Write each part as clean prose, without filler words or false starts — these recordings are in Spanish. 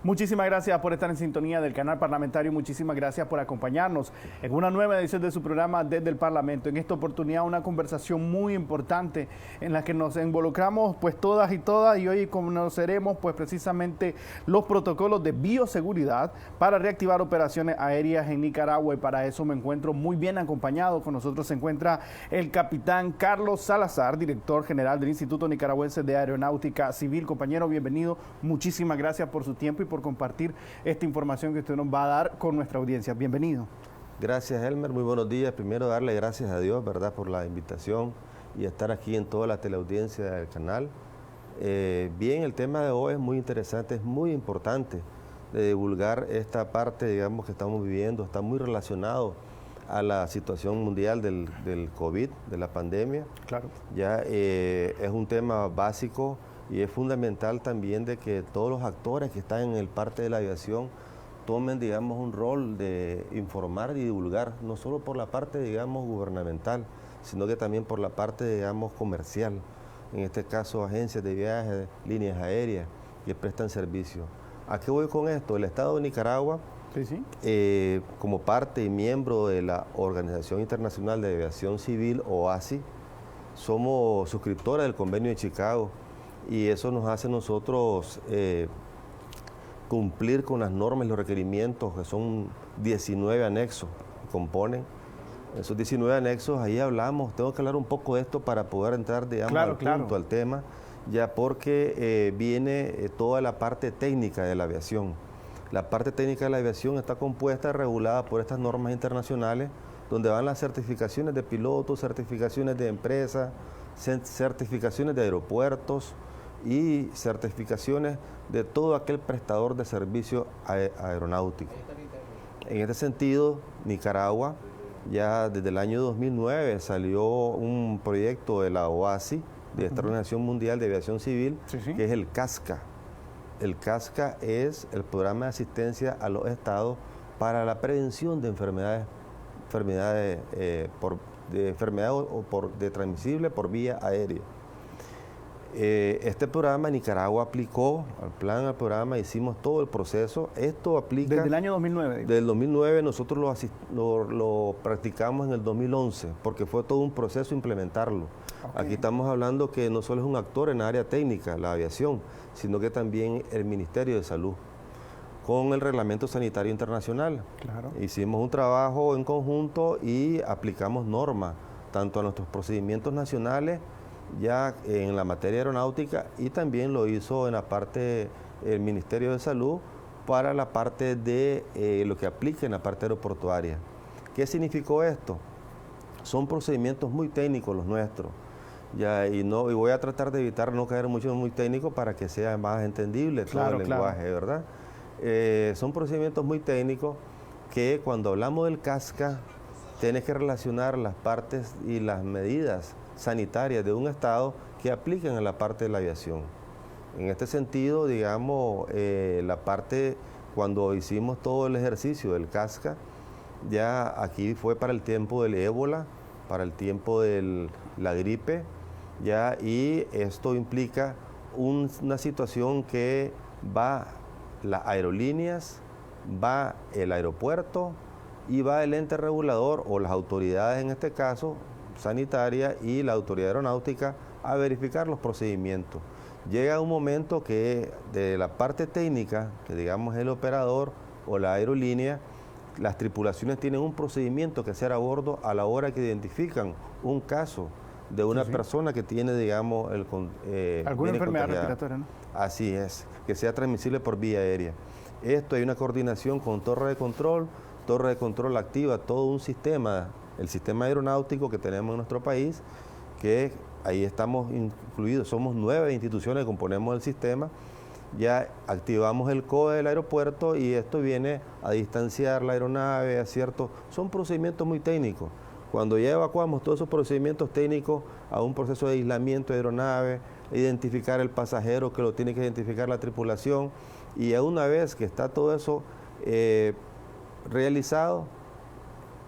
Muchísimas gracias por estar en sintonía del canal parlamentario. Muchísimas gracias por acompañarnos en una nueva edición de su programa Desde el Parlamento. En esta oportunidad una conversación muy importante en la que nos involucramos pues todas y hoy conoceremos pues precisamente los protocolos de bioseguridad para reactivar operaciones aéreas en Nicaragua, y para eso me encuentro muy bien acompañado. Con nosotros se encuentra el capitán Carlos Salazar, director general del Instituto Nicaragüense de Aeronáutica Civil. Compañero, bienvenido. Muchísimas gracias por su tiempo y por compartir esta información que usted nos va a dar con nuestra audiencia. Bienvenido. Gracias, Elmer. Muy buenos días. Primero, darle gracias a Dios, ¿verdad?, por la invitación y estar aquí en toda la teleaudiencia del canal. Bien, el tema de hoy es muy interesante, es muy importante de divulgar esta parte, digamos, que estamos viviendo. Está muy relacionado a la situación mundial del COVID, de la pandemia. Claro. Ya es un tema básico y es fundamental también de que todos los actores que están en el parte de la aviación tomen, digamos, un rol de informar y divulgar, no solo por la parte, digamos, gubernamental, sino que también por la parte, digamos, comercial. En este caso, agencias de viajes, líneas aéreas que prestan servicio. ¿A qué voy con esto? El Estado de Nicaragua, como parte y miembro de la Organización Internacional de Aviación Civil, OASI, somos suscriptores del Convenio de Chicago, y eso nos hace nosotros cumplir con las normas y los requerimientos, que son 19 anexos que componen. Esos 19 anexos, ahí hablamos, tengo que hablar un poco de esto para poder entrar, digamos, al tema, ya porque viene toda la parte técnica de la aviación. La parte técnica de la aviación está compuesta y regulada por estas normas internacionales, donde van las certificaciones de pilotos, certificaciones de empresas, certificaciones de aeropuertos y certificaciones de todo aquel prestador de servicio aeronáutico. En este sentido, Nicaragua, ya desde el año 2009 salió un proyecto de la OASI, de esta Organización Mundial de Aviación Civil, que es el CASCA. El CASCA es el programa de asistencia a los estados para la prevención de enfermedades transmisibles por vía aérea. Este programa Nicaragua aplicó al programa, hicimos todo el proceso. Esto aplica... Desde el año 2009. Desde el 2009, nosotros lo practicamos en el 2011, porque fue todo un proceso implementarlo. Aquí estamos hablando que no solo es un actor en la área técnica, la aviación, sino que también el Ministerio de Salud, con el Reglamento Sanitario Internacional. Claro. Hicimos un trabajo en conjunto y aplicamos normas, tanto a nuestros procedimientos nacionales, ya en la materia aeronáutica, y también lo hizo en la parte del Ministerio de Salud para la parte de lo que aplica en la parte aeroportuaria. ¿Qué significó esto? Son procedimientos muy técnicos los nuestros, ya, y voy a tratar de evitar no caer mucho en muy técnico para que sea más entendible todo el lenguaje, ¿verdad? Son procedimientos muy técnicos que cuando hablamos del CASCA tienes que relacionar las partes y las medidas sanitarias de un estado que aplican a la parte de la aviación. En este sentido, digamos, la parte, cuando hicimos todo el ejercicio del CASCA, ya aquí fue para el tiempo del ébola, para el tiempo de la gripe, ya, y esto implica una situación que va las aerolíneas, va el aeropuerto y va el ente regulador o las autoridades, en este caso sanitaria, y la autoridad aeronáutica a verificar los procedimientos. Llega un momento que de la parte técnica, que digamos el operador o la aerolínea, las tripulaciones tienen un procedimiento que hacer a bordo a la hora que identifican un caso de una persona que tiene, digamos, alguna enfermedad respiratoria, ¿no? Así es, que sea transmisible por vía aérea. Esto hay una coordinación con torre de control activa, todo un sistema, el sistema aeronáutico que tenemos en nuestro país, que ahí estamos incluidos, somos 9 instituciones que componemos el sistema. Ya activamos el COE del aeropuerto y esto viene a distanciar la aeronave, son procedimientos muy técnicos. Cuando ya evacuamos todos esos procedimientos técnicos a un proceso de aislamiento de aeronave, identificar el pasajero que lo tiene que identificar la tripulación, y una vez que está todo eso realizado,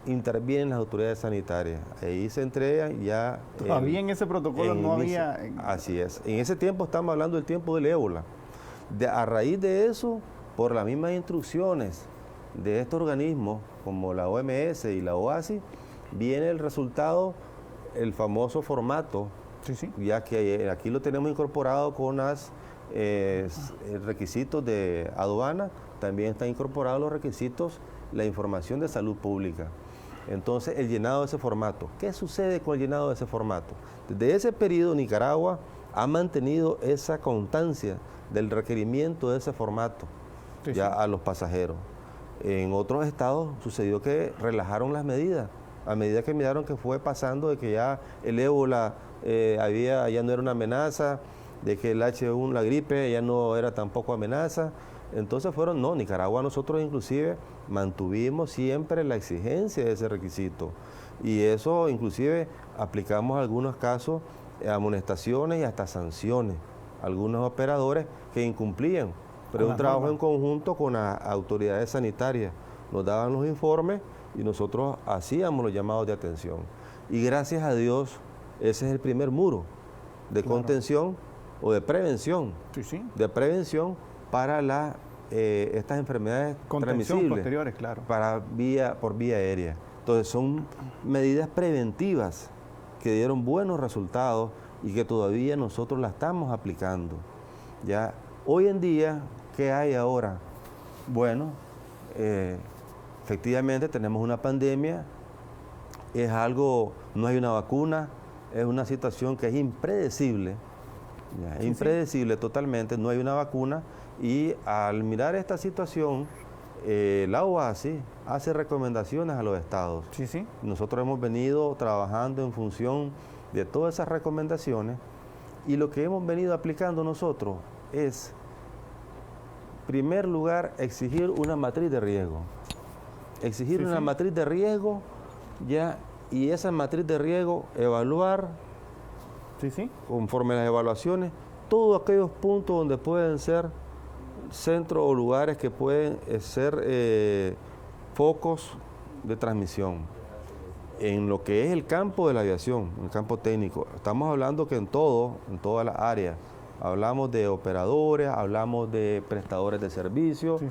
intervienen las autoridades sanitarias. Ahí se entrega ya... Todavía en ese protocolo no había... Así es. En ese tiempo estamos hablando del tiempo del ébola. A raíz de eso, por las mismas instrucciones de estos organismos, como la OMS y la OASI, viene el resultado, el famoso formato, ya que aquí lo tenemos incorporado con los requisitos de aduana, también están incorporados los requisitos, la información de salud pública. Entonces, el llenado de ese formato. ¿Qué sucede con el llenado de ese formato? Desde ese periodo, Nicaragua ha mantenido esa constancia del requerimiento de ese formato a los pasajeros. En otros estados sucedió que relajaron las medidas, a medida que miraron que fue pasando de que ya el ébola ya no era una amenaza, de que el H1, la gripe, ya no era tampoco amenaza. Entonces Nicaragua nosotros inclusive mantuvimos siempre la exigencia de ese requisito. Y eso inclusive aplicamos en algunos casos amonestaciones y hasta sanciones a algunos operadores que incumplían. Pero es un trabajo en conjunto con las autoridades sanitarias. Nos daban los informes y nosotros hacíamos los llamados de atención. Y gracias a Dios, ese es el primer muro de contención o de prevención. De prevención para estas enfermedades transmisibles posteriores, por vía aérea. Entonces son medidas preventivas que dieron buenos resultados y que todavía nosotros la estamos aplicando. Ya hoy en día, ¿qué hay ahora? Bueno, efectivamente tenemos una pandemia, no hay una vacuna, es una situación que es impredecible, impredecible totalmente, no hay una vacuna. Y al mirar esta situación, la OASI hace recomendaciones a los estados. Nosotros hemos venido trabajando en función de todas esas recomendaciones y lo que hemos venido aplicando nosotros es, en primer lugar, exigir una matriz de riesgo. Exigir una matriz de riesgo y esa matriz de riesgo evaluar conforme a las evaluaciones todos aquellos puntos donde pueden ser centros o lugares que pueden ser focos de transmisión. En lo que es el campo de la aviación, el campo técnico, estamos hablando que en todas las áreas, hablamos de operadores, hablamos de prestadores de servicios,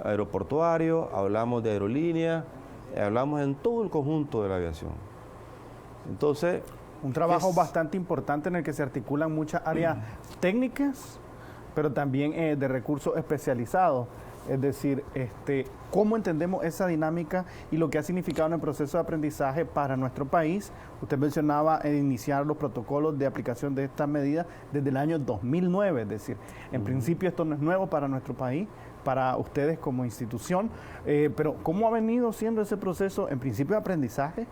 aeroportuarios, hablamos de aerolíneas, hablamos en todo el conjunto de la aviación. Entonces, un trabajo bastante importante en el que se articulan muchas áreas técnicas, pero también de recursos especializados. Es decir, cómo entendemos esa dinámica y lo que ha significado en el proceso de aprendizaje para nuestro país. Usted mencionaba iniciar los protocolos de aplicación de estas medidas desde el año 2009, es decir, en principio esto no es nuevo para nuestro país, para ustedes como institución, pero ¿cómo ha venido siendo ese proceso en principio de aprendizaje,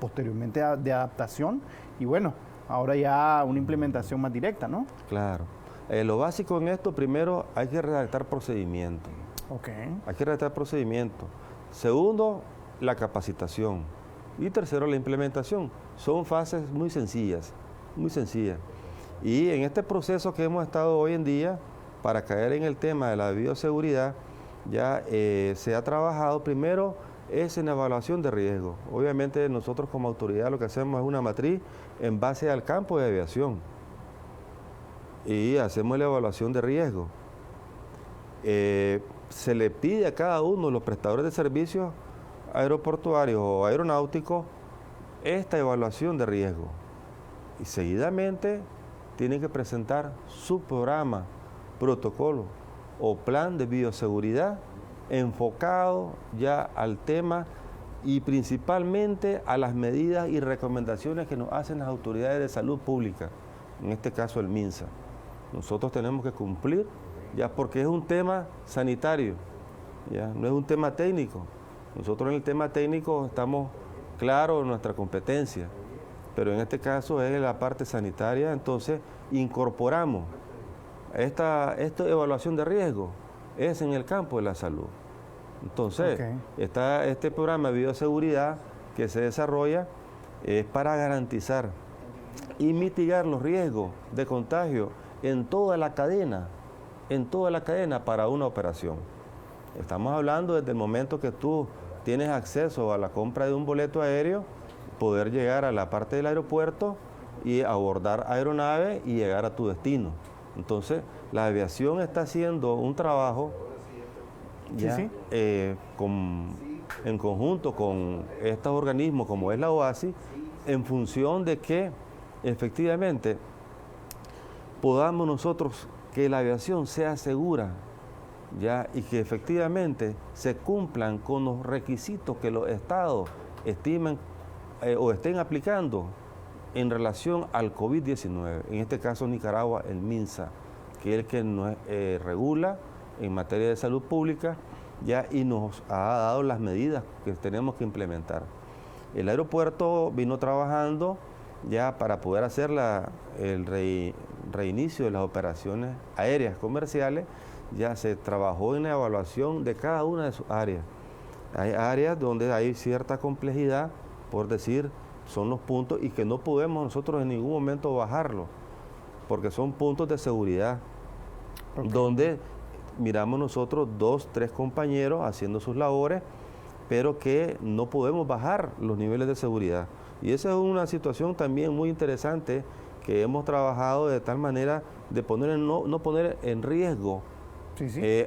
posteriormente de adaptación y bueno, ahora ya una implementación más directa, ¿no? Claro. Lo básico en esto, primero, hay que redactar procedimientos. Hay que redactar procedimientos. Segundo, la capacitación. Y tercero, la implementación. Son fases muy sencillas, muy sencillas. Y en este proceso que hemos estado hoy en día, para caer en el tema de la bioseguridad, ya se ha trabajado primero es en evaluación de riesgo. Obviamente nosotros como autoridad lo que hacemos es una matriz en base al campo de aviación. Y hacemos la evaluación de riesgo. Se le pide a cada uno de los prestadores de servicios aeroportuarios o aeronáuticos esta evaluación de riesgo. Y seguidamente tienen que presentar su programa, protocolo o plan de bioseguridad enfocado ya al tema y principalmente a las medidas y recomendaciones que nos hacen las autoridades de salud pública, en este caso el MINSA. Nosotros tenemos que cumplir, ya porque es un tema sanitario, ya no es un tema técnico. Nosotros en el tema técnico estamos claros en nuestra competencia, pero en este caso es la parte sanitaria, entonces incorporamos esta evaluación de riesgo, es en el campo de la salud. Entonces, está este programa de bioseguridad que se desarrolla es para garantizar y mitigar los riesgos de contagio en toda la cadena para una operación. Estamos hablando desde el momento que tú tienes acceso a la compra de un boleto aéreo, poder llegar a la parte del aeropuerto y abordar aeronave y llegar a tu destino. Entonces, la aviación está haciendo un trabajo ya, sí. En conjunto con estos organismos como es la OASI, en función de que efectivamente podamos nosotros que la aviación sea segura, ya, y que efectivamente se cumplan con los requisitos que los estados estiman o estén aplicando en relación al COVID-19. En este caso Nicaragua, el MINSA, que es el que nos regula en materia de salud pública, ya, y nos ha dado las medidas que tenemos que implementar. El aeropuerto vino trabajando ya para poder hacer el reinicio de las operaciones aéreas comerciales. Ya se trabajó en la evaluación de cada una de sus áreas. Hay áreas donde hay cierta complejidad, por decir, son los puntos y que no podemos nosotros en ningún momento bajarlo, porque son puntos de seguridad, donde miramos nosotros 2, 3 compañeros haciendo sus labores, pero que no podemos bajar los niveles de seguridad. Y esa es una situación también muy interesante que hemos trabajado de tal manera de no poner en riesgo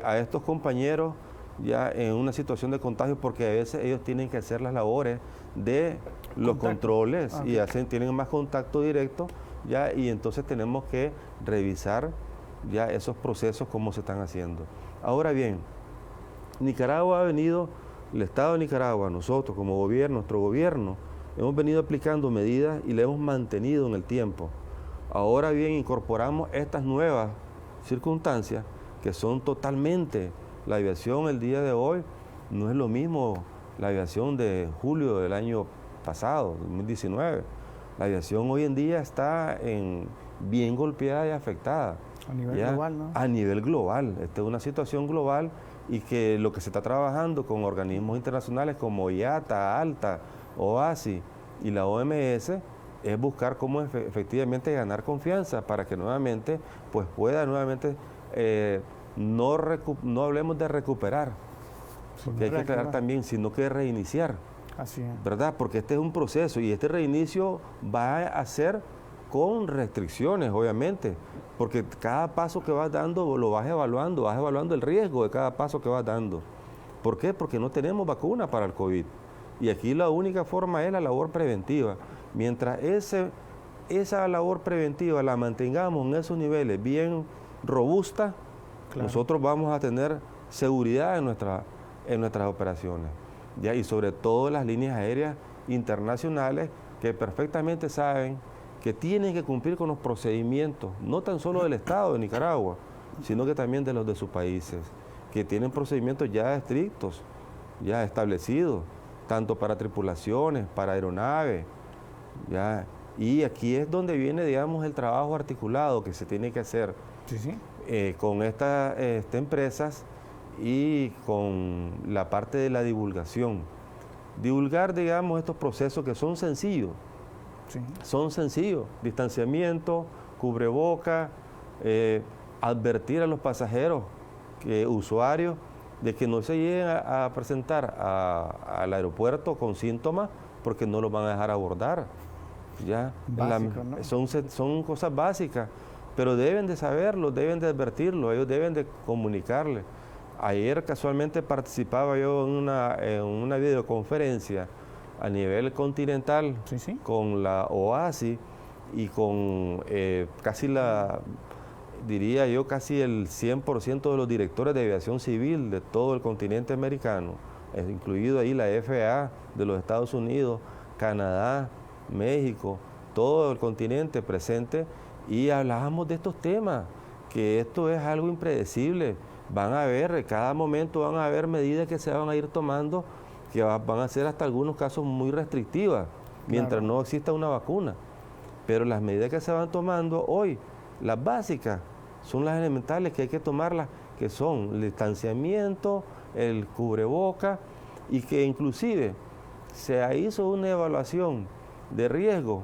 a estos compañeros ya en una situación de contagio, porque a veces ellos tienen que hacer las labores de los controles y tienen más contacto directo, ya, y entonces tenemos que revisar ya esos procesos cómo se están haciendo. Ahora bien, Nicaragua ha venido, el Estado de Nicaragua, nosotros como gobierno, nuestro gobierno, hemos venido aplicando medidas y le hemos mantenido en el tiempo. Ahora bien, incorporamos estas nuevas circunstancias que son totalmente, la aviación el día de hoy no es lo mismo la aviación de julio del año pasado, 2019. La aviación hoy en día está bien golpeada y afectada. A nivel global, ¿no? A nivel global. Esta es una situación global y que lo que se está trabajando con organismos internacionales como IATA, ALTA, OASI y la OMS es buscar cómo efectivamente ganar confianza para que nuevamente pues pueda nuevamente no hablemos de recuperar, porque hay que aclarar también, sino que reiniciar. Así es. ¿Verdad? Porque este es un proceso y este reinicio va a ser con restricciones, obviamente, porque cada paso que vas dando lo vas evaluando el riesgo de cada paso que vas dando. ¿Por qué? Porque no tenemos vacuna para el COVID. Y aquí la única forma es la labor preventiva. Mientras esa labor preventiva la mantengamos en esos niveles bien robusta, nosotros vamos a tener seguridad en nuestras operaciones. ¿Ya? Y sobre todo las líneas aéreas internacionales que perfectamente saben que tienen que cumplir con los procedimientos, no tan solo del Estado de Nicaragua, sino que también de los de sus países, que tienen procedimientos ya estrictos, ya establecidos, tanto para tripulaciones, para aeronaves, ¿ya? Y aquí es donde viene, digamos, el trabajo articulado que se tiene que hacer con estas empresas y con la parte de la divulgación. Divulgar, digamos, estos procesos que son sencillos. Son sencillos, distanciamiento, cubreboca, advertir a los pasajeros, usuarios, de que no se lleguen a presentar al aeropuerto con síntomas porque no los van a dejar abordar. ¿Ya? Básico, ¿no? Son cosas básicas, pero deben de saberlo, deben de advertirlo, ellos deben de comunicarle. Ayer casualmente participaba yo en una videoconferencia a nivel continental con la OASI y con diría yo, casi el 100% de los directores de aviación civil de todo el continente americano, incluido ahí la FAA de los Estados Unidos, Canadá, México, todo el continente presente, y hablábamos de estos temas, que esto es algo impredecible. Cada momento van a haber medidas que se van a ir tomando que van a ser hasta algunos casos muy restrictivas, mientras no exista una vacuna. Pero las medidas que se van tomando hoy, las básicas, son las elementales que hay que tomarlas, que son el distanciamiento, el cubreboca, y que inclusive se hizo una evaluación de riesgo,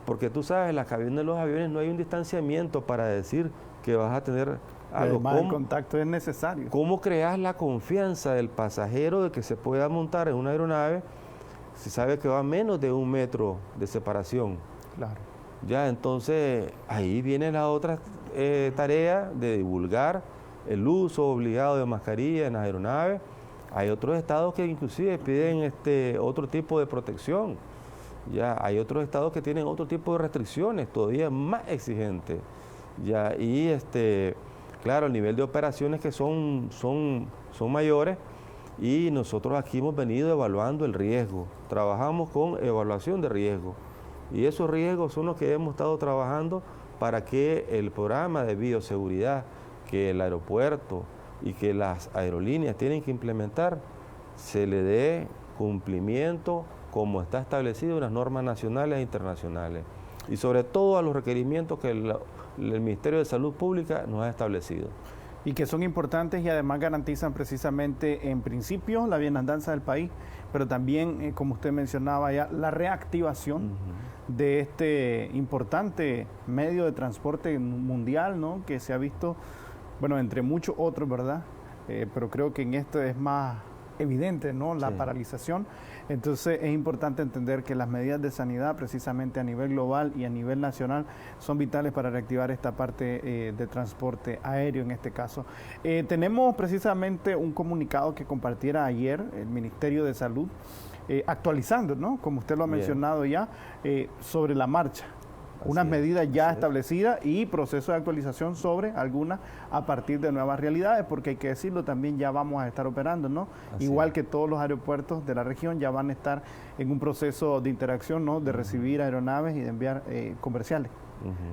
porque tú sabes, en las cabinas de los aviones no hay un distanciamiento para decir que vas a tener algo. Además, el contacto es necesario. ¿Cómo creas la confianza del pasajero de que se pueda montar en una aeronave si sabe que va a menos de 1 metro de separación? Claro. Ya, entonces ahí viene la otra tarea de divulgar el uso obligado de mascarilla en las aeronaves. Hay otros estados que inclusive piden otro tipo de protección. Ya hay otros estados que tienen otro tipo de restricciones todavía más exigentes. Ya, y claro, el nivel de operaciones que son mayores, y nosotros aquí hemos venido evaluando el riesgo. Trabajamos con evaluación de riesgo. Y esos riesgos son los que hemos estado trabajando para que el programa de bioseguridad que el aeropuerto y que las aerolíneas tienen que implementar se le dé cumplimiento como está establecido en las normas nacionales e internacionales, y sobre todo a los requerimientos que el Ministerio de Salud Pública nos ha establecido. Y que son importantes y además garantizan precisamente en principio la bienandanza del país, pero también, como usted mencionaba ya, la reactivación de este importante medio de transporte mundial, ¿no?, que se ha visto, bueno, entre muchos otros, ¿verdad? Pero creo que en esto es más evidente, ¿no?, la paralización. Entonces es importante entender que las medidas de sanidad precisamente a nivel global y a nivel nacional son vitales para reactivar esta parte de transporte aéreo en este caso. Tenemos precisamente un comunicado que compartiera ayer el Ministerio de Salud, actualizando, ¿no?, como usted lo ha mencionado ya, sobre la marcha. Unas medidas ya establecidas y proceso de actualización sobre algunas a partir de nuevas realidades, porque hay que decirlo, también ya vamos a estar operando, ¿no? Igual que todos los aeropuertos de la región ya van a estar en un proceso de interacción, ¿no?, de recibir aeronaves y de enviar comerciales.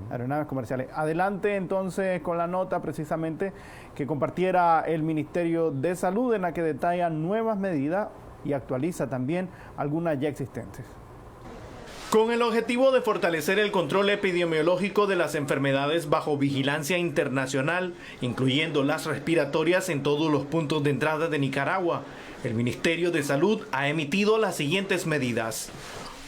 Aeronaves comerciales. Adelante entonces con la nota precisamente que compartiera el Ministerio de Salud, en la que detalla nuevas medidas y actualiza también algunas ya existentes. Con el objetivo de fortalecer el control epidemiológico de las enfermedades bajo vigilancia internacional, incluyendo las respiratorias en todos los puntos de entrada de Nicaragua, el Ministerio de Salud ha emitido las siguientes medidas.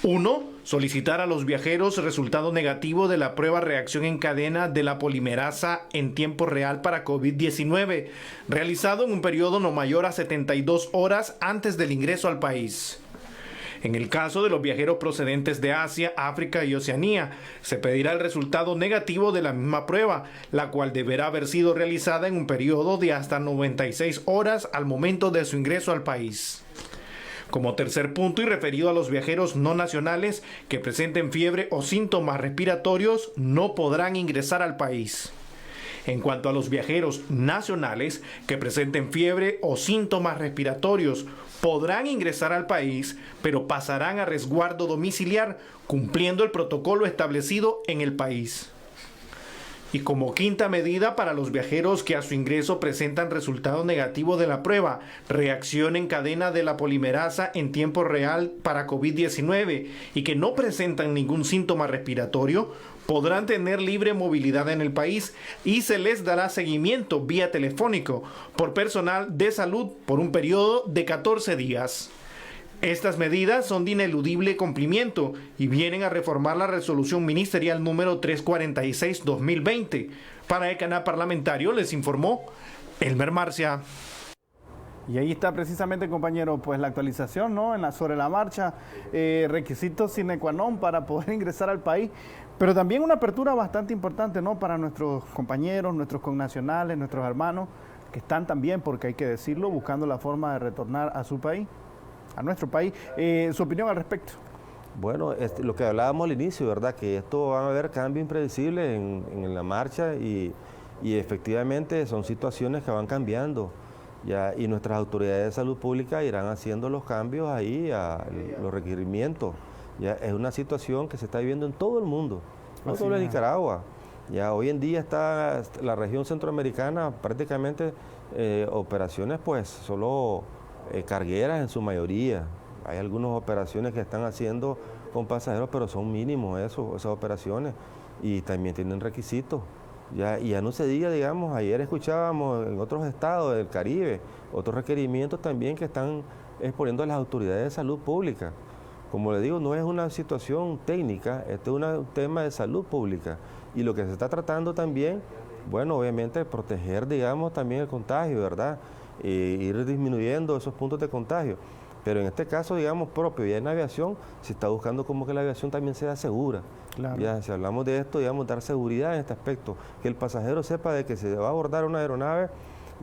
1. Solicitar a los viajeros resultado negativo de la prueba reacción en cadena de la polimerasa en tiempo real para COVID-19, realizado en un periodo no mayor a 72 horas antes del ingreso al país. En el caso de los viajeros procedentes de Asia, África y Oceanía, se pedirá el resultado negativo de la misma prueba, la cual deberá haber sido realizada en un periodo de hasta 96 horas al momento de su ingreso al país. Como tercer punto, y referido a los viajeros no nacionales que presenten fiebre o síntomas respiratorios, no podrán ingresar al país. En cuanto a los viajeros nacionales que presenten fiebre o síntomas respiratorios, podrán ingresar al país, pero pasarán a resguardo domiciliar, cumpliendo el protocolo establecido en el país. Y como quinta medida, para los viajeros que a su ingreso presentan resultado negativo de la prueba, reacción en cadena de la polimerasa en tiempo real para COVID-19 y que no presentan ningún síntoma respiratorio, podrán tener libre movilidad en el país y se les dará seguimiento vía telefónico por personal de salud por un periodo de 14 días. Estas medidas son de ineludible cumplimiento y vienen a reformar la resolución ministerial número 346-2020. Para el canal parlamentario les informó Elmer Marcia. Y ahí está precisamente, compañero, pues la actualización, ¿no?, sobre la marcha, requisitos sine qua non para poder ingresar al país, pero también una apertura bastante importante, ¿no?, para nuestros compañeros, nuestros connacionales, nuestros hermanos, que están también, porque hay que decirlo, buscando la forma de retornar a su país, a nuestro país. ¿Su opinión al respecto? Bueno, lo que hablábamos al inicio, ¿verdad?, que esto va a haber cambio impredecible en la marcha y efectivamente son situaciones que van cambiando. Ya, y nuestras autoridades de salud pública irán haciendo los cambios ahí, los requerimientos. Ya, es una situación que se está viviendo en todo el mundo, no solo en Nicaragua. Ya, hoy en día está la región centroamericana prácticamente operaciones pues solo cargueras en su mayoría. Hay algunas operaciones que están haciendo con pasajeros, pero son mínimos esas operaciones y también tienen requisitos. Ya, y ya no se diga, digamos, ayer escuchábamos en otros estados del Caribe otros requerimientos también que están exponiendo a las autoridades de salud pública. Como le digo, no es una situación técnica, este es un tema de salud pública. Y lo que se está tratando también, bueno, obviamente proteger, digamos, también el contagio, ¿verdad? Ir disminuyendo esos puntos de contagio. Pero en este caso, digamos, propio, ya en aviación, se está buscando como que la aviación también sea segura. Claro. Ya, si hablamos de esto, digamos, dar seguridad en este aspecto, que el pasajero sepa de que se va a abordar una aeronave,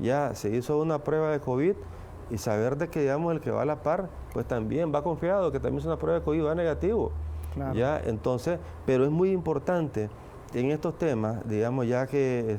ya se hizo una prueba de COVID, y saber de que, digamos, el que va a la par, pues también va confiado, que también es una prueba de COVID, va negativo. Claro. Ya, entonces, pero es muy importante en estos temas, digamos, ya que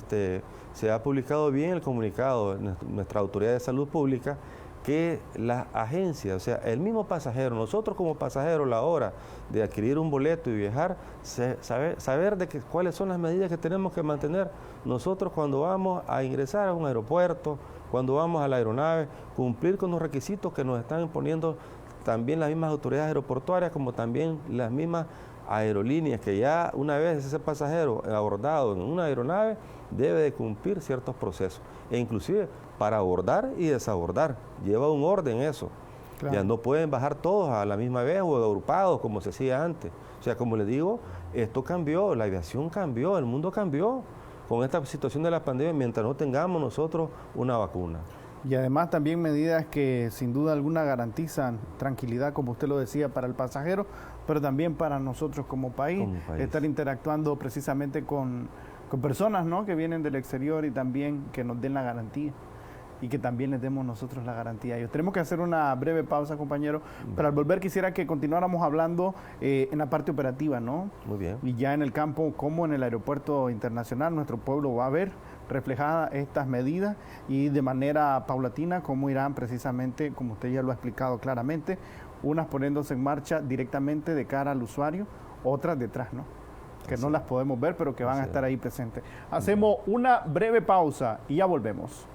se ha publicado bien el comunicado de nuestra Autoridad de Salud Pública, que las agencias, o sea, el mismo pasajero, nosotros como pasajeros, a la hora de adquirir un boleto y viajar, saber de cuáles son las medidas que tenemos que mantener nosotros cuando vamos a ingresar a un aeropuerto, cuando vamos a la aeronave, cumplir con los requisitos que nos están imponiendo también las mismas autoridades aeroportuarias, como también las mismas aerolíneas, que ya una vez ese pasajero abordado en una aeronave debe de cumplir ciertos procesos, e inclusive para abordar y desabordar, lleva un orden eso. Claro. Ya no pueden bajar todos a la misma vez o agrupados como se hacía antes. O sea, como les digo, esto cambió, la aviación cambió, el mundo cambió con esta situación de la pandemia mientras no tengamos nosotros una vacuna. Y además también medidas que sin duda alguna garantizan tranquilidad, como usted lo decía, para el pasajero, pero también para nosotros como país. Estar interactuando precisamente con personas, ¿no?, que vienen del exterior y también que nos den la garantía y que también les demos nosotros la garantía a ellos. Tenemos que hacer una breve pausa, compañero, pero al volver quisiera que continuáramos hablando en la parte operativa, ¿no? Muy bien. Y ya en el campo, como en el aeropuerto internacional, nuestro pueblo va a ver reflejadas estas medidas y de manera paulatina cómo irán precisamente, como usted ya lo ha explicado claramente, unas poniéndose en marcha directamente de cara al usuario, otras detrás, ¿no?, que no las podemos ver, pero que van a estar ahí presentes. Hacemos una breve pausa y ya volvemos.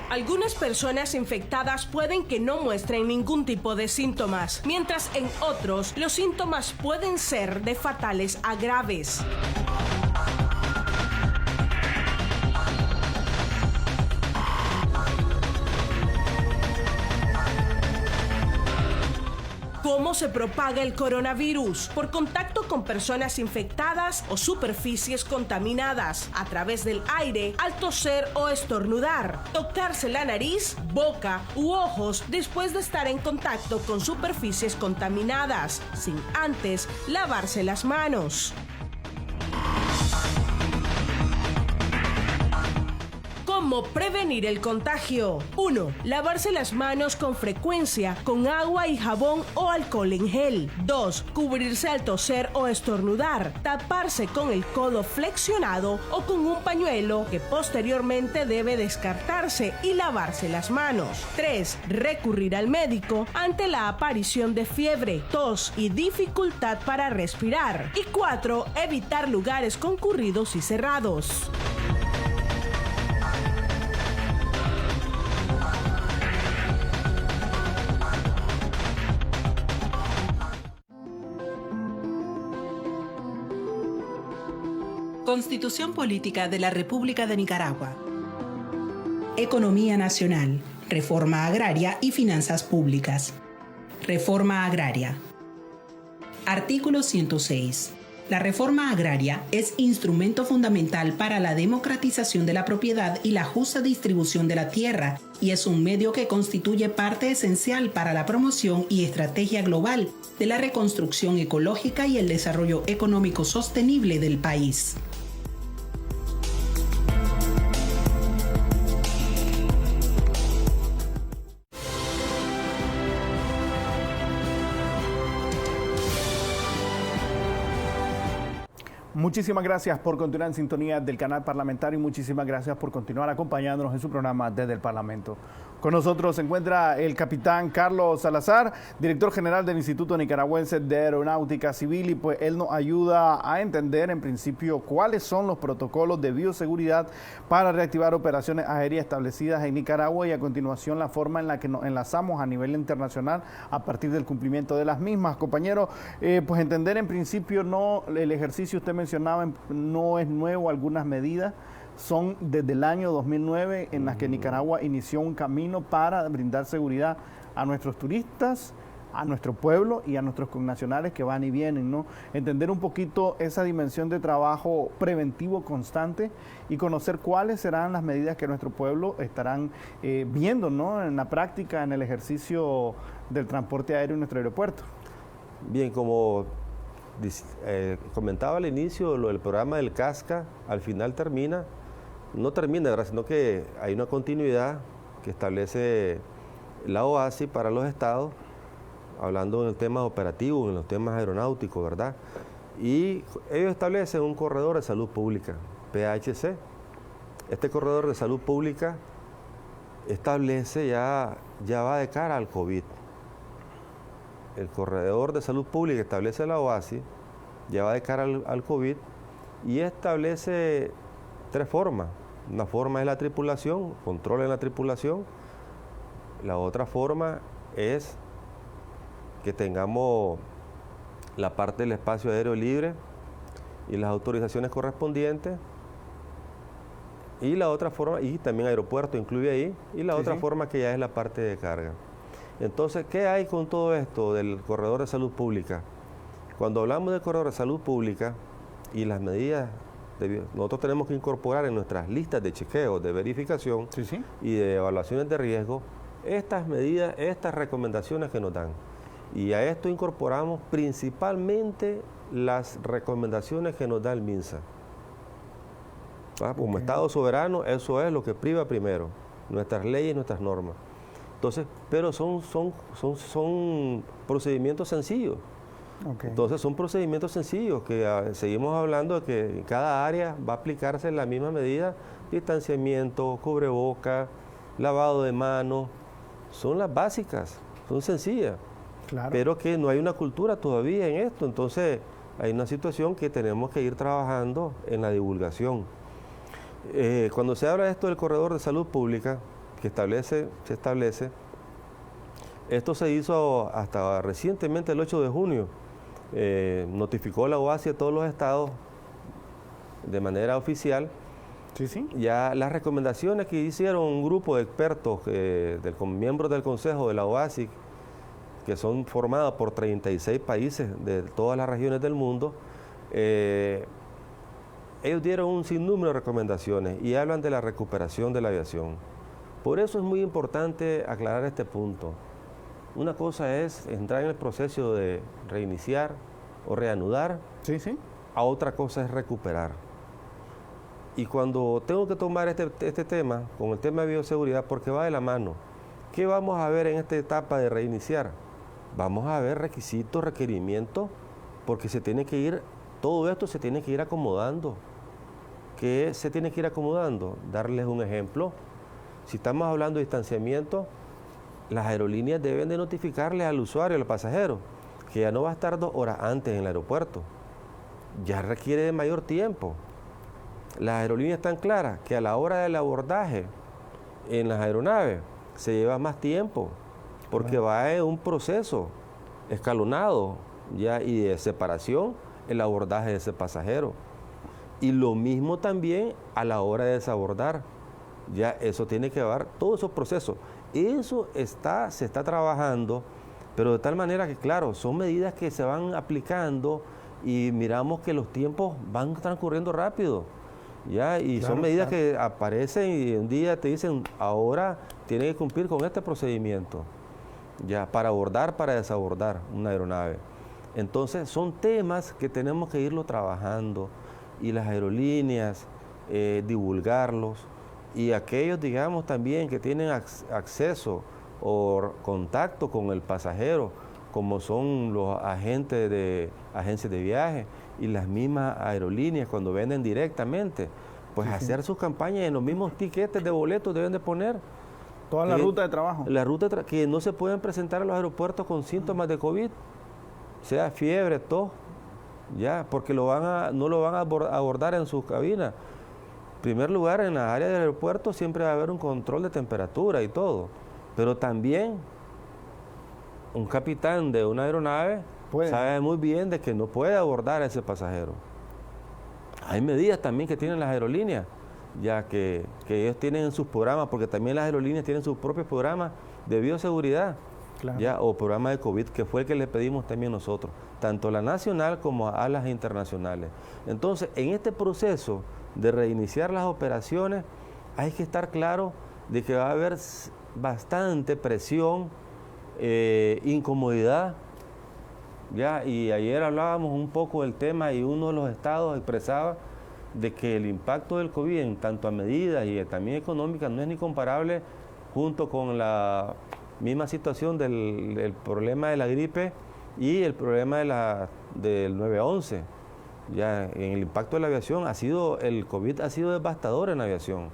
Algunas personas infectadas pueden que no muestren ningún tipo de síntomas, mientras en otros los síntomas pueden ser de fatales a graves. ¿Cómo se propaga el coronavirus? Por contacto con personas infectadas o superficies contaminadas, a través del aire, al toser o estornudar, tocarse la nariz, boca u ojos después de estar en contacto con superficies contaminadas, sin antes lavarse las manos. ¿Cómo prevenir el contagio? 1. Lavarse las manos con frecuencia con agua y jabón o alcohol en gel. 2. Cubrirse al toser o estornudar. Taparse con el codo flexionado o con un pañuelo que posteriormente debe descartarse y lavarse las manos. 3. Recurrir al médico ante la aparición de fiebre, tos y dificultad para respirar. Y 4. Evitar lugares concurridos y cerrados. Constitución Política de la República de Nicaragua. Economía nacional, reforma agraria y finanzas públicas. Reforma agraria. Artículo 106. La reforma agraria es instrumento fundamental para la democratización de la propiedad y la justa distribución de la tierra, y es un medio que constituye parte esencial para la promoción y estrategia global de la reconstrucción ecológica y el desarrollo económico sostenible del país. Muchísimas gracias por continuar en sintonía del canal parlamentario y muchísimas gracias por continuar acompañándonos en su programa Desde el Parlamento. Con nosotros se encuentra el capitán Carlos Salazar, director general del Instituto Nicaragüense de Aeronáutica Civil, y pues él nos ayuda a entender en principio cuáles son los protocolos de bioseguridad para reactivar operaciones aéreas establecidas en Nicaragua y a continuación la forma en la que nos enlazamos a nivel internacional a partir del cumplimiento de las mismas. Compañero, pues entender en principio el ejercicio usted mencionaba no es nuevo, algunas medidas son desde el año 2009 en las que Nicaragua inició un camino para brindar seguridad a nuestros turistas, a nuestro pueblo y a nuestros connacionales que van y vienen, ¿no? Entender un poquito esa dimensión de trabajo preventivo constante y conocer cuáles serán las medidas que nuestro pueblo estarán viendo, ¿no? En la práctica, en el ejercicio del transporte aéreo en nuestro aeropuerto. Bien, como comentaba al inicio, lo del programa del CASCA al final no termina, ¿verdad? Sino que hay una continuidad que establece la OASI para los estados, hablando en el tema operativo, en los temas aeronáuticos, ¿verdad? Y ellos establecen un corredor de salud pública, PHC. Este corredor de salud pública establece ya va de cara al COVID. El corredor de salud pública establece la OASI, ya va de cara al COVID y establece 3 formas. Una forma es la tripulación, control en la tripulación. La otra forma es que tengamos la parte del espacio aéreo libre y las autorizaciones correspondientes. Y la otra forma, y también aeropuerto incluye ahí, y la otra forma que ya es la parte de carga. Entonces, ¿qué hay con todo esto del corredor de salud pública? Cuando hablamos del corredor de salud pública y las medidas, nosotros tenemos que incorporar en nuestras listas de chequeo, de verificación y de evaluaciones de riesgo, estas medidas, estas recomendaciones que nos dan. Y a esto incorporamos principalmente las recomendaciones que nos da el MINSA. Como Estado soberano, eso es lo que priva primero, nuestras leyes, nuestras normas. Entonces, pero son procedimientos sencillos. Entonces son procedimientos sencillos que seguimos hablando de que en cada área va a aplicarse la misma medida: distanciamiento, cubreboca, lavado de manos. Son las básicas, son sencillas. Claro. Pero que no hay una cultura todavía en esto. Entonces hay una situación que tenemos que ir trabajando en la divulgación. Cuando se habla de esto del corredor de salud pública que se establece, esto se hizo hasta recientemente, el 8 de junio, notificó la OASI a todos los estados de manera oficial. Ya las recomendaciones que hicieron un grupo de expertos, miembros del Consejo de la OASI, que son formados por 36 países de todas las regiones del mundo, ellos dieron un sinnúmero de recomendaciones y hablan de la recuperación de la aviación. Por eso es muy importante aclarar este punto. Una cosa es entrar en el proceso de reiniciar o reanudar, a otra cosa es recuperar. Y cuando tengo que tomar este tema, con el tema de bioseguridad, porque va de la mano, ¿qué vamos a ver en esta etapa de reiniciar? Vamos a ver requisitos, requerimientos, porque todo esto se tiene que ir acomodando. ¿Qué se tiene que ir acomodando? Darles un ejemplo. Si estamos hablando de distanciamiento, las aerolíneas deben de notificarle al usuario, al pasajero, que ya no va a estar 2 horas antes en el aeropuerto. Ya requiere de mayor tiempo. Las aerolíneas están claras que a la hora del abordaje en las aeronaves se lleva más tiempo, porque va en un proceso escalonado ya y de separación el abordaje de ese pasajero. Y lo mismo también a la hora de desabordar. Ya eso tiene que llevar todos esos procesos. Eso se está trabajando, pero de tal manera que, claro, son medidas que se van aplicando y miramos que los tiempos van transcurriendo rápido. ¿Ya? Y claro, son medidas que aparecen y un día te dicen, ahora tienen que cumplir con este procedimiento, ya, para abordar, para desabordar una aeronave. Entonces son temas que tenemos que irlo trabajando y las aerolíneas, divulgarlos, y aquellos, digamos, también que tienen acceso o contacto con el pasajero, como son los agentes de agencias de viaje, y las mismas aerolíneas cuando venden directamente, pues hacer sus campañas en los mismos tiquetes de boletos deben de poner. Toda la ruta de trabajo. La ruta que no se pueden presentar a los aeropuertos con síntomas de COVID, sea fiebre, tos, ya, porque no lo van a abordar en sus cabinas. En primer lugar, en las áreas del aeropuerto siempre va a haber un control de temperatura y todo, pero también un capitán de una aeronave sabe muy bien de que no puede abordar a ese pasajero. Hay medidas también que tienen las aerolíneas, ya que ellos tienen en sus programas, porque también las aerolíneas tienen sus propios programas de bioseguridad, ya, o programas de COVID, que fue el que les pedimos también nosotros, tanto a la nacional como a las internacionales. Entonces, en este proceso de reiniciar las operaciones, hay que estar claro de que va a haber bastante presión, incomodidad, ya, y ayer hablábamos un poco del tema y uno de los estados expresaba de que el impacto del COVID en tanto a medidas y también económicas no es ni comparable junto con la misma situación del problema de la gripe y el problema del 9/11. Ya en el impacto de la aviación el COVID ha sido devastador en la aviación,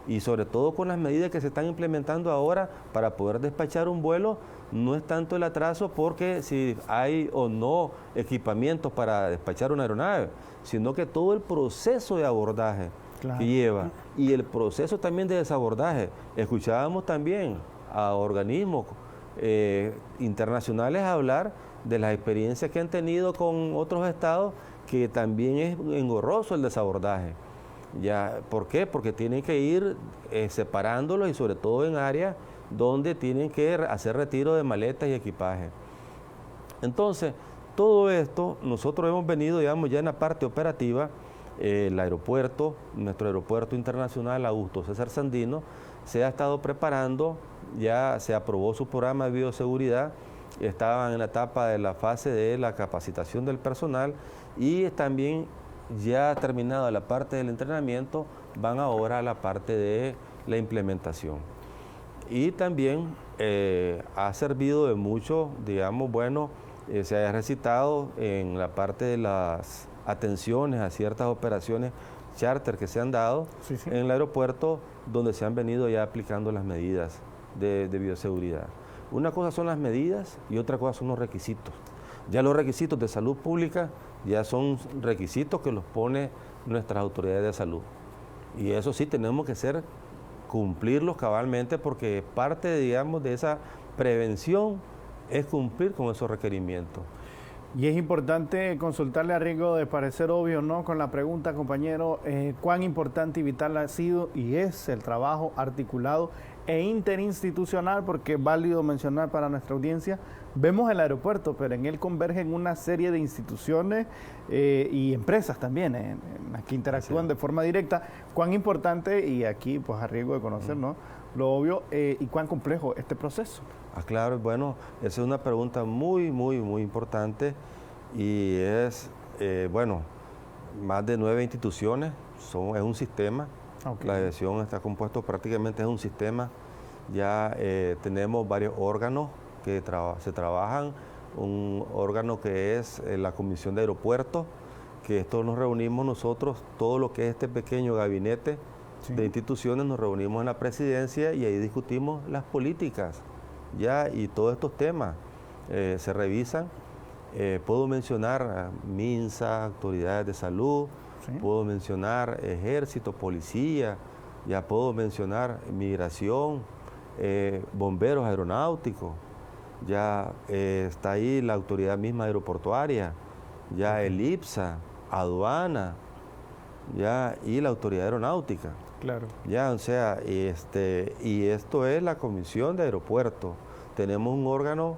y sobre todo con las medidas que se están implementando ahora para poder despachar un vuelo. No es tanto el atraso porque si hay o no equipamientos para despachar una aeronave, sino que todo el proceso de abordaje que lleva y el proceso también de desabordaje. Escuchábamos también a organismos internacionales hablar de las experiencias que han tenido con otros estados, que también es engorroso el desabordaje. Ya, ¿por qué? Porque tienen que ir separándolos, y sobre todo en áreas donde tienen que hacer retiro de maletas y equipaje. Entonces, todo esto nosotros hemos venido, digamos, ya en la parte operativa. El aeropuerto, nuestro aeropuerto internacional Augusto César Sandino, se ha estado preparando, ya se aprobó su programa de bioseguridad, estaban en la etapa de la fase de la capacitación del personal, y también ya terminada la parte del entrenamiento, van ahora a la parte de la implementación. Y también ha servido de mucho, digamos, bueno, se ha recitado en la parte de las atenciones a ciertas operaciones charter que se han dado en el aeropuerto, donde se han venido ya aplicando las medidas de bioseguridad. Una cosa son las medidas y otra cosa son los requisitos. Ya los requisitos de salud pública ya son requisitos que los pone nuestras autoridades de salud. Y eso sí tenemos que cumplirlos cabalmente, porque parte, digamos, de esa prevención es cumplir con esos requerimientos. Y es importante consultarle, a riesgo de parecer obvio, ¿no?, con la pregunta, compañero, cuán importante y vital ha sido y es el trabajo articulado e interinstitucional, porque es válido mencionar para nuestra audiencia, vemos el aeropuerto, pero en él convergen una serie de instituciones y empresas también, en las que interactúan de forma directa. Cuán importante, y aquí pues a riesgo de conocer, ¿no?, lo obvio, y cuán complejo este proceso. Claro, bueno, esa es una pregunta muy, muy, muy importante, y es, bueno, más de 9 instituciones, es un sistema. La aviación está compuesto prácticamente, es un sistema. Ya tenemos varios órganos que se trabajan, un órgano que es la Comisión de Aeropuertos, que esto nos reunimos nosotros, todo lo que es este pequeño gabinete de instituciones, nos reunimos en la presidencia y ahí discutimos las políticas, ya, y todos estos temas se revisan. Puedo mencionar MINSA, autoridades de salud, puedo mencionar ejército, policía, ya puedo mencionar migración, bomberos aeronáuticos, ya está ahí la autoridad misma aeroportuaria, ya el IPSA, aduana, ya, y la autoridad aeronáutica. Claro. Ya, o sea, y esto es la Comisión de Aeropuertos. Tenemos un órgano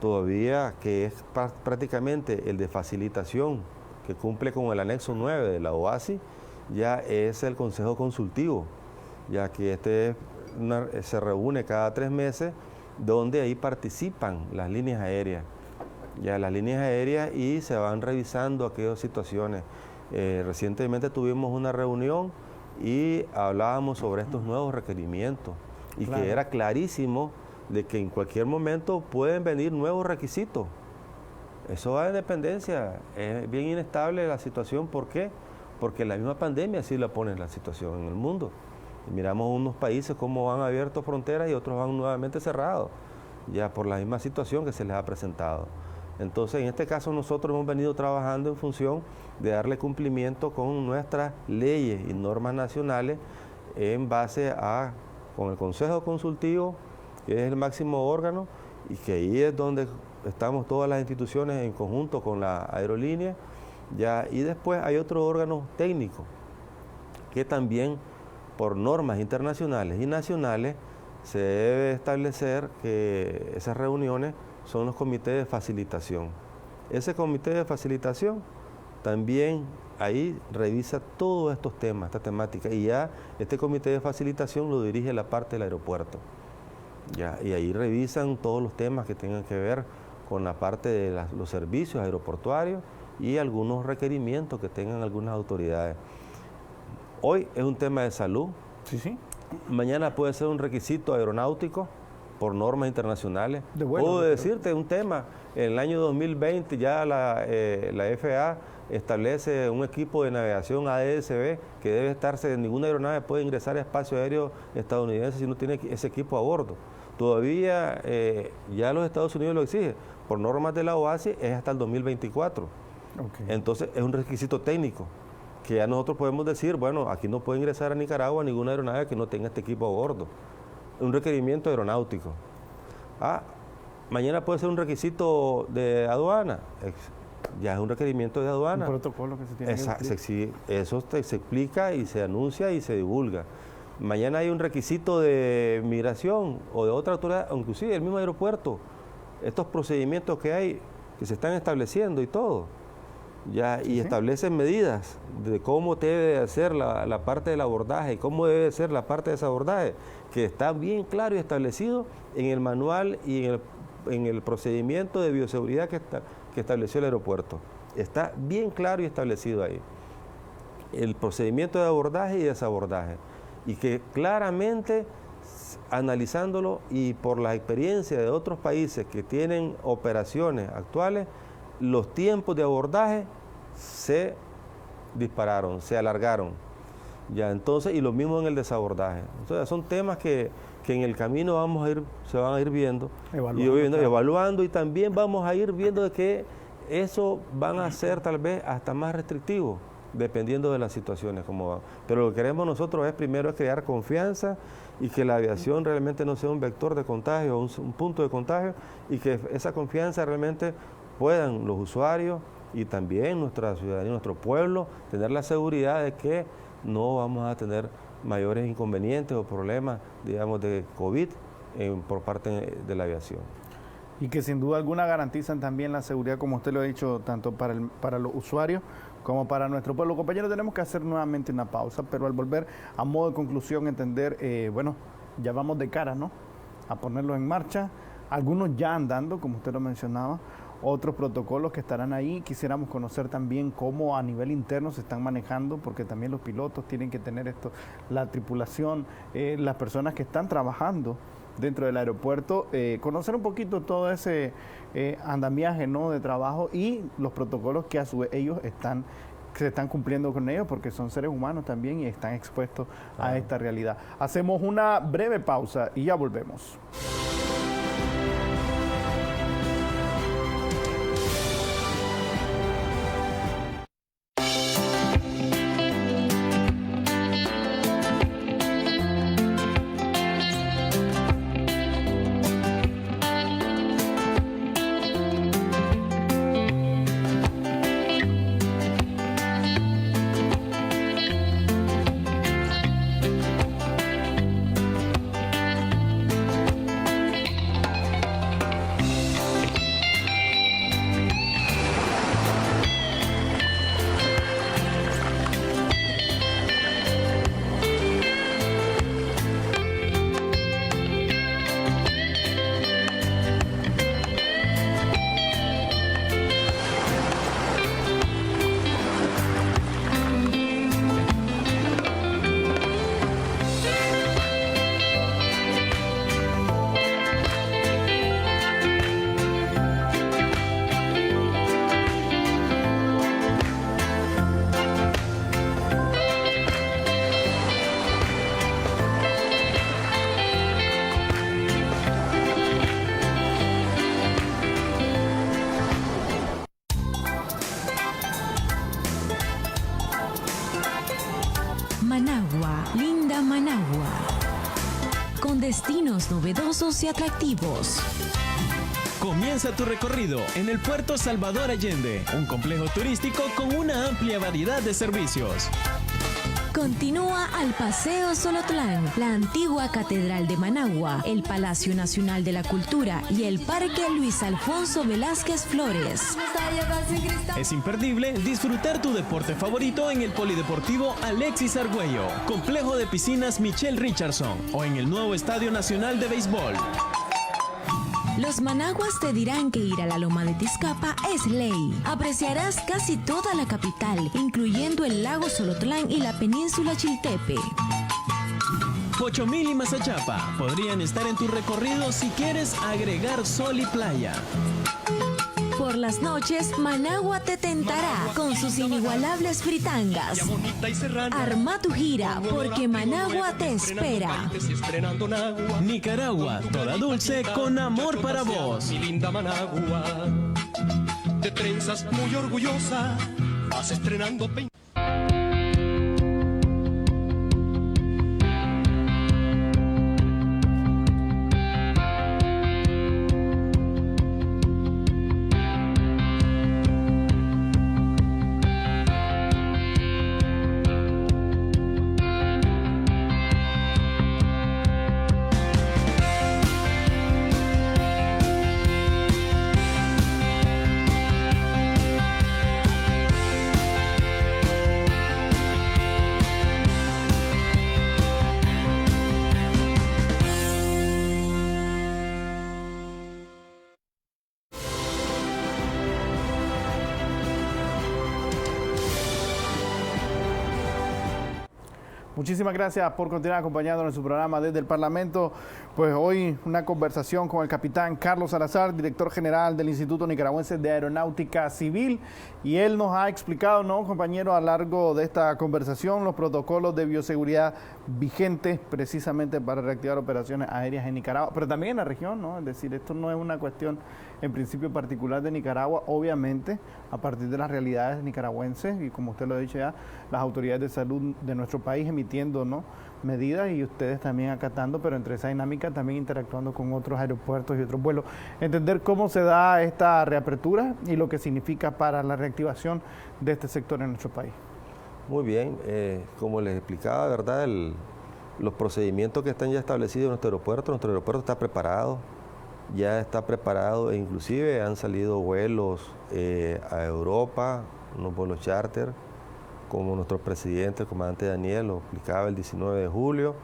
todavía que es prácticamente el de facilitación, que cumple con el anexo 9 de la OASI, ya es el Consejo Consultivo, ya que se reúne cada 3 meses, donde ahí participan las líneas aéreas, y se van revisando aquellas situaciones. Recientemente tuvimos una reunión y hablábamos sobre estos nuevos requerimientos, y que era clarísimo de que en cualquier momento pueden venir nuevos requisitos. eso va de dependencia, es bien inestable la situación. ¿Por qué? Porque la misma pandemia sí la pone en la situación en el mundo. Miramos unos países cómo han abierto fronteras y otros van nuevamente cerrados, ya por la misma situación que se les ha presentado. Entonces, en este caso nosotros hemos venido trabajando en función de darle cumplimiento con nuestras leyes y normas nacionales en base a, con el Consejo Consultivo, que es el máximo órgano, y que ahí es donde estamos todas las instituciones en conjunto con la aerolínea, ya, y después hay otro órgano técnico que también por normas internacionales y nacionales se debe establecer que esas reuniones son los comités de facilitación. Ese comité de facilitación también ahí revisa todos estos temas, esta temática, y ya este comité de facilitación lo dirige la parte del aeropuerto. Ya, y ahí revisan todos los temas que tengan que ver con la parte de los servicios aeroportuarios y algunos requerimientos que tengan algunas autoridades. Hoy es un tema de salud. Sí. Mañana puede ser un requisito aeronáutico por normas internacionales. Puedo decirte un tema, en el año 2020 ya la FAA establece un equipo de navegación ADS-B que debe estarse, ninguna aeronave puede ingresar a espacio aéreo estadounidense si no tiene ese equipo a bordo. Todavía ya los Estados Unidos lo exigen, por normas de la OASI es hasta el 2024. Entonces es un requisito técnico que ya nosotros podemos decir, bueno, aquí no puede ingresar a Nicaragua ninguna aeronave que no tenga este equipo a bordo. Un requerimiento aeronáutico. Mañana puede ser un requisito de aduana. Ya es un requerimiento de aduana. Un protocolo que se tiene que cumplir. Eso se explica y se anuncia y se divulga. Mañana hay un requisito de migración o de otra autoridad, inclusive el mismo aeropuerto. Estos procedimientos que hay, que se están estableciendo y todo. Ya, y establecen medidas de cómo debe hacer la parte del abordaje, cómo debe ser la parte de ese abordaje, que está bien claro y establecido en el manual y en el procedimiento de bioseguridad que estableció el aeropuerto. Está bien claro y establecido ahí. El procedimiento de abordaje y desabordaje. Y que claramente, analizándolo y por la experiencia de otros países que tienen operaciones actuales, los tiempos de abordaje se dispararon, se alargaron. Ya, entonces, y lo mismo en el desabordaje. Entonces, son temas que en el camino se van a ir viendo, evaluando, y también vamos a ir viendo de que eso van a ser tal vez hasta más restrictivos, dependiendo de las situaciones como van. Pero lo que queremos nosotros es primero crear confianza y que la aviación realmente no sea un vector de contagio, un punto de contagio, y que esa confianza realmente puedan los usuarios y también nuestra ciudadanía, nuestro pueblo, tener la seguridad de que no vamos a tener mayores inconvenientes o problemas, digamos, de COVID por parte de la aviación. Y que sin duda alguna garantizan también la seguridad, como usted lo ha dicho, tanto para los usuarios como para nuestro pueblo. Compañeros, tenemos que hacer nuevamente una pausa, pero al volver, a modo de conclusión, entender, ya vamos de cara, ¿no?, a ponerlo en marcha, algunos ya andando, como usted lo mencionaba, otros protocolos que estarán ahí. Quisiéramos conocer también cómo a nivel interno se están manejando, porque también los pilotos tienen que tener esto, la tripulación, las personas que están trabajando dentro del aeropuerto, conocer un poquito todo ese andamiaje, ¿no?, de trabajo y los protocolos que a su vez ellos se están cumpliendo con ellos, porque son seres humanos también y están expuestos a esta realidad. Hacemos una breve pausa y ya volvemos. destinos novedosos y atractivos. Comienza tu recorrido en el Puerto Salvador Allende, un complejo turístico con una amplia variedad de servicios. Continúa al Paseo Solotlán, la antigua Catedral de Managua, el Palacio Nacional de la Cultura y el Parque Luis Alfonso Velázquez Flores. Es imperdible disfrutar tu deporte favorito en el Polideportivo Alexis Argüello, Complejo de Piscinas Michelle Richardson o en el nuevo Estadio Nacional de Béisbol. Los managuas te dirán que ir a la Loma de Tizcapa es ley. Apreciarás casi toda la capital, incluyendo el lago Solotlán y la península Chiltepe. Pochomil y Mazachapa podrían estar en tu recorrido si quieres agregar sol y playa. Por las noches, Managua te tentará con sus inigualables fritangas. Arma tu gira, porque Managua te espera. Nicaragua, toda dulce, con amor para vos. Mi linda Managua, de trenzas muy orgullosa, vas estrenando Muchísimas gracias por continuar acompañándonos en su programa desde el Parlamento. Pues hoy una conversación con el capitán Carlos Salazar, director general del Instituto Nicaragüense de Aeronáutica Civil, y él nos ha explicado, ¿no, compañero, a lo largo de esta conversación los protocolos de bioseguridad vigentes precisamente para reactivar operaciones aéreas en Nicaragua, pero también en la región, ¿no? Es decir, esto no es una cuestión en principio particular de Nicaragua, obviamente a partir de las realidades nicaragüenses y como usted lo ha dicho ya, las autoridades de salud de nuestro país emitiendo, ¿no?, medidas y ustedes también acatando, pero entre esa dinámica también interactuando con otros aeropuertos y otros vuelos. Entender cómo se da esta reapertura y lo que significa para la reactivación de este sector en nuestro país. Muy bien, como les explicaba, ¿verdad? Los procedimientos que están ya establecidos en nuestro aeropuerto está preparado, ya está preparado e inclusive han salido vuelos a Europa, unos vuelos charter, como nuestro presidente, el comandante Daniel, lo explicaba el 19 de julio,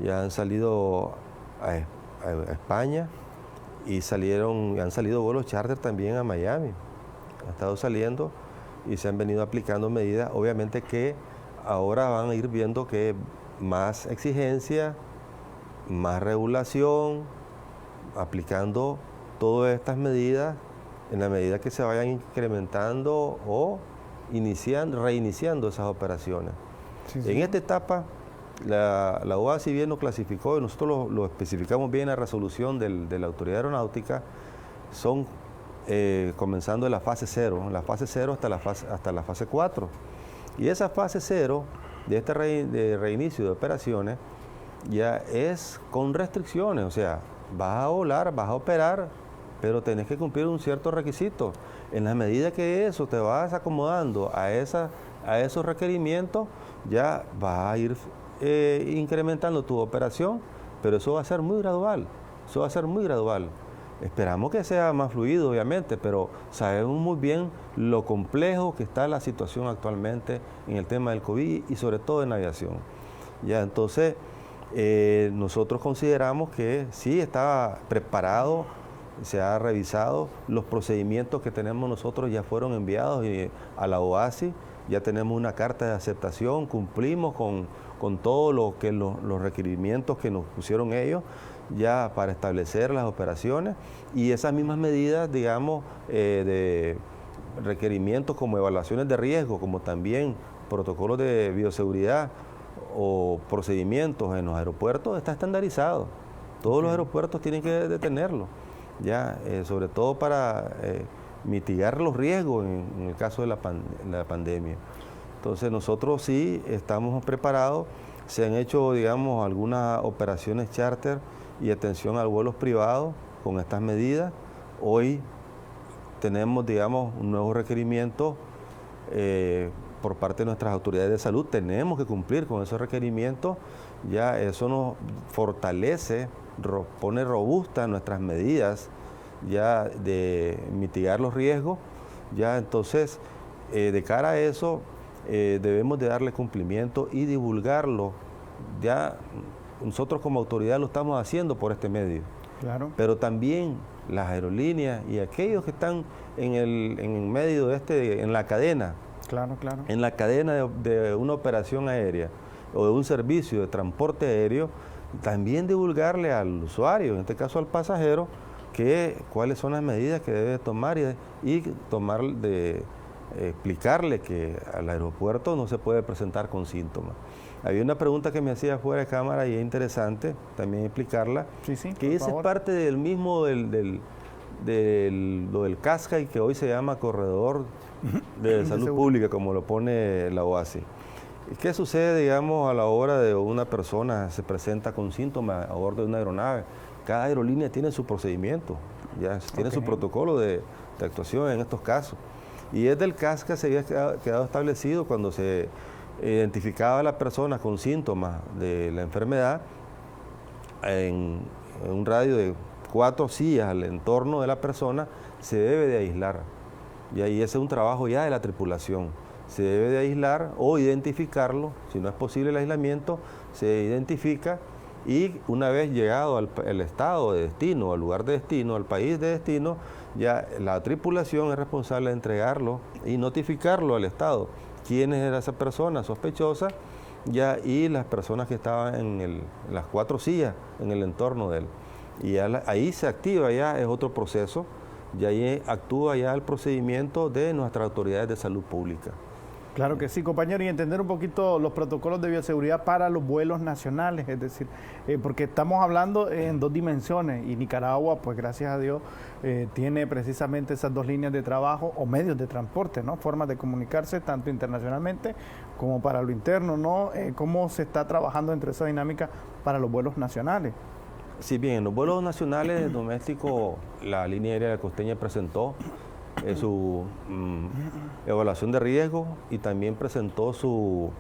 ya han salido a España y han salido vuelos charter también a Miami. Han estado saliendo y se han venido aplicando medidas, obviamente que ahora van a ir viendo que más exigencia, más regulación, aplicando todas estas medidas en la medida que se vayan incrementando o reiniciando esas operaciones. Sí, sí. En esta etapa, la OAS, si bien nos clasificó, y nosotros lo especificamos bien en la resolución de la Autoridad Aeronáutica, son comenzando de la fase 0, hasta la fase 4. Y esa fase 0 de este reinicio de operaciones ya es con restricciones, o sea, vas a volar, vas a operar, pero tenés que cumplir un cierto requisito. En la medida que eso te vas acomodando a esos requerimientos, ya vas a ir incrementando tu operación, pero eso va a ser muy gradual, Esperamos que sea más fluido, obviamente, pero sabemos muy bien lo complejo que está la situación actualmente en el tema del COVID y sobre todo en la aviación. Ya, entonces, nosotros consideramos que sí está preparado, se ha revisado, los procedimientos que tenemos nosotros ya fueron enviados a la OASI, ya tenemos una carta de aceptación, cumplimos con todos los requerimientos que nos pusieron ellos ya para establecer las operaciones y esas mismas medidas, digamos, de requerimientos como evaluaciones de riesgo, como también protocolos de bioseguridad o procedimientos en los aeropuertos, está estandarizado. Todos los aeropuertos tienen que tenerlo, ya, sobre todo para mitigar los riesgos en el caso de la pandemia. Entonces nosotros sí estamos preparados, se han hecho, digamos, algunas operaciones charter y atención a los vuelos privados con estas medidas. Hoy tenemos, digamos, un nuevo requerimiento por parte de nuestras autoridades de salud. Tenemos que cumplir con esos requerimientos. Ya eso nos fortalece, pone robustas nuestras medidas ya de mitigar los riesgos. Ya entonces, de cara a eso, debemos de darle cumplimiento y divulgarlo. Ya nosotros como autoridad lo estamos haciendo por este medio. Claro. Pero también las aerolíneas y aquellos que están en el medio de en la cadena. Claro, claro. En la cadena de una operación aérea o de un servicio de transporte aéreo, también divulgarle al usuario, en este caso al pasajero, cuáles son las medidas que debe tomar y explicarle que al aeropuerto no se puede presentar con síntomas. Había una pregunta que me hacía fuera de cámara y es interesante también explicarla, que esa es parte del mismo lo del CASCA, que hoy se llama Corredor de Salud Pública, como lo pone la OASI. ¿Qué sucede, digamos, a la hora de una persona se presenta con síntomas a bordo de una aeronave? Cada aerolínea tiene su procedimiento, tiene su protocolo de actuación en estos casos. Y desde el CASCA se había quedado establecido cuando se identificaba a la persona con síntomas de la enfermedad en un radio de 4 sillas al entorno de la persona, se debe de aislar. Y ahí ese es un trabajo ya de la tripulación. Se debe de aislar o identificarlo. Si no es posible el aislamiento, se identifica y una vez llegado al estado de destino, al lugar de destino, al país de destino, ya la tripulación es responsable de entregarlo y notificarlo al estado. ¿Quién era esa persona sospechosa? Y las personas que estaban en las 4 sillas en el entorno de él. Y ahí se activa, ya es otro proceso, y ahí actúa ya el procedimiento de nuestras autoridades de salud pública. Claro que sí, compañero, y entender un poquito los protocolos de bioseguridad para los vuelos nacionales, es decir, porque estamos hablando en 2 dimensiones y Nicaragua, pues gracias a Dios, tiene precisamente esas 2 líneas de trabajo o medios de transporte, ¿no? Formas de comunicarse tanto internacionalmente como para lo interno, ¿no? ¿Cómo se está trabajando entre esa dinámica para los vuelos nacionales? Sí, bien, en los vuelos nacionales domésticos, la línea aérea costeña presentó su evaluación de riesgo y también presentó su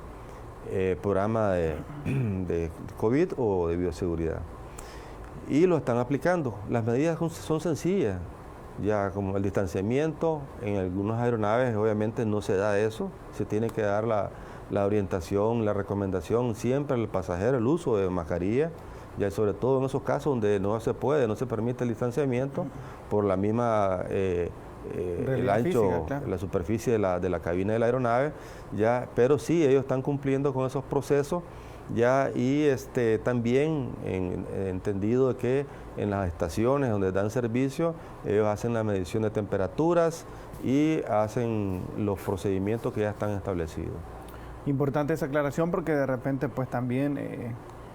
programa de COVID o de bioseguridad. Y lo están aplicando. Las medidas son sencillas, ya como el distanciamiento, en algunas aeronaves obviamente no se da eso, se tiene que dar la orientación, la recomendación siempre al pasajero, el uso de mascarilla, ya sobre todo en esos casos donde no se permite el distanciamiento por la misma el ancho, física, claro, la superficie de la cabina de la aeronave, pero sí, ellos están cumpliendo con esos procesos, y también entendido de que en las estaciones donde dan servicio, ellos hacen la medición de temperaturas y hacen los procedimientos que ya están establecidos. Importante esa aclaración porque de repente pues también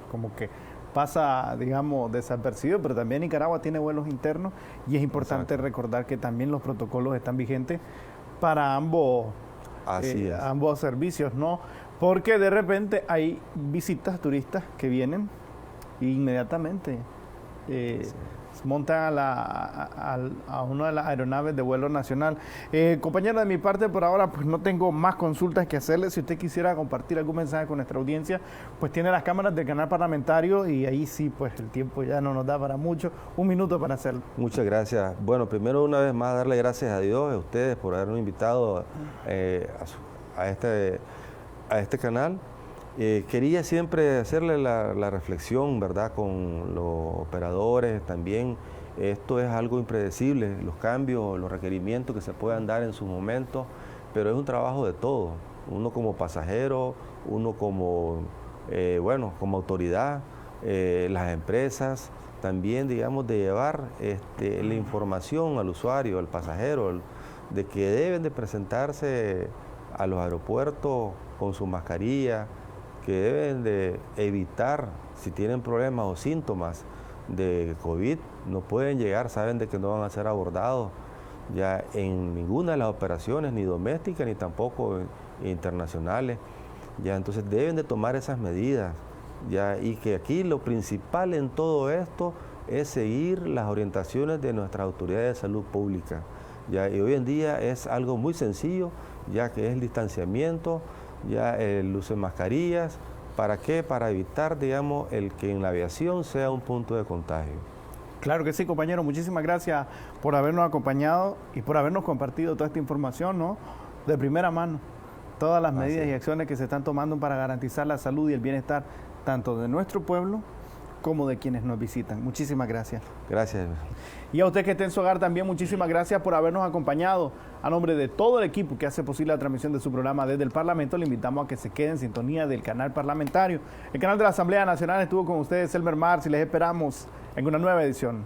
como que pasa, digamos, desapercibido, pero también Nicaragua tiene vuelos internos y es importante recordar que también los protocolos están vigentes para ambos servicios, ¿no? Porque de repente hay visitas turistas que vienen e inmediatamente montan a una de las aeronaves de vuelo nacional. Compañero, de mi parte por ahora pues no tengo más consultas que hacerle. Si usted quisiera compartir algún mensaje con nuestra audiencia, pues tiene las cámaras del canal parlamentario y ahí sí pues el tiempo ya no nos da para mucho. 1 minuto para hacerlo. Muchas gracias. Bueno, primero una vez más darle gracias a Dios, a ustedes por habernos invitado a este canal. Quería siempre hacerle la reflexión, ¿verdad?, con los operadores también. Esto es algo impredecible, los cambios, los requerimientos que se puedan dar en su momento, pero es un trabajo de todos. Uno como pasajero, uno como autoridad, las empresas, también, digamos, de llevar la información al usuario, al pasajero, de que deben de presentarse a los aeropuertos con su mascarilla, que deben de evitar, si tienen problemas o síntomas de COVID, no pueden llegar, saben de que no van a ser abordados ya en ninguna de las operaciones, ni domésticas, ni tampoco internacionales. Ya entonces deben de tomar esas medidas ¿ya? Y que aquí lo principal en todo esto es seguir las orientaciones de nuestras autoridades de salud pública, ¿ya? Y hoy en día es algo muy sencillo, ya que es el distanciamiento, ya el uso de mascarillas. ¿Para qué? Para evitar, digamos, el que en la aviación sea un punto de contagio. Claro que sí, compañero. Muchísimas gracias por habernos acompañado y por habernos compartido toda esta información, ¿no? De primera mano. Todas las medidas y acciones que se están tomando para garantizar la salud y el bienestar tanto de nuestro pueblo como de quienes nos visitan. Muchísimas gracias. Gracias. Y a usted que esté en su hogar también, muchísimas gracias por habernos acompañado. A nombre de todo el equipo que hace posible la transmisión de su programa desde el Parlamento, le invitamos a que se quede en sintonía del canal parlamentario. El canal de la Asamblea Nacional estuvo con ustedes, Elmer Mars, y les esperamos en una nueva edición.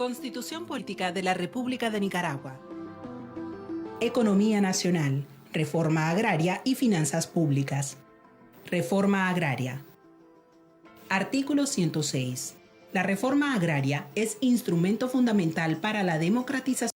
Constitución Política de la República de Nicaragua. Economía nacional, reforma agraria y finanzas públicas. Reforma agraria. Artículo 106. La reforma agraria es instrumento fundamental para la democratización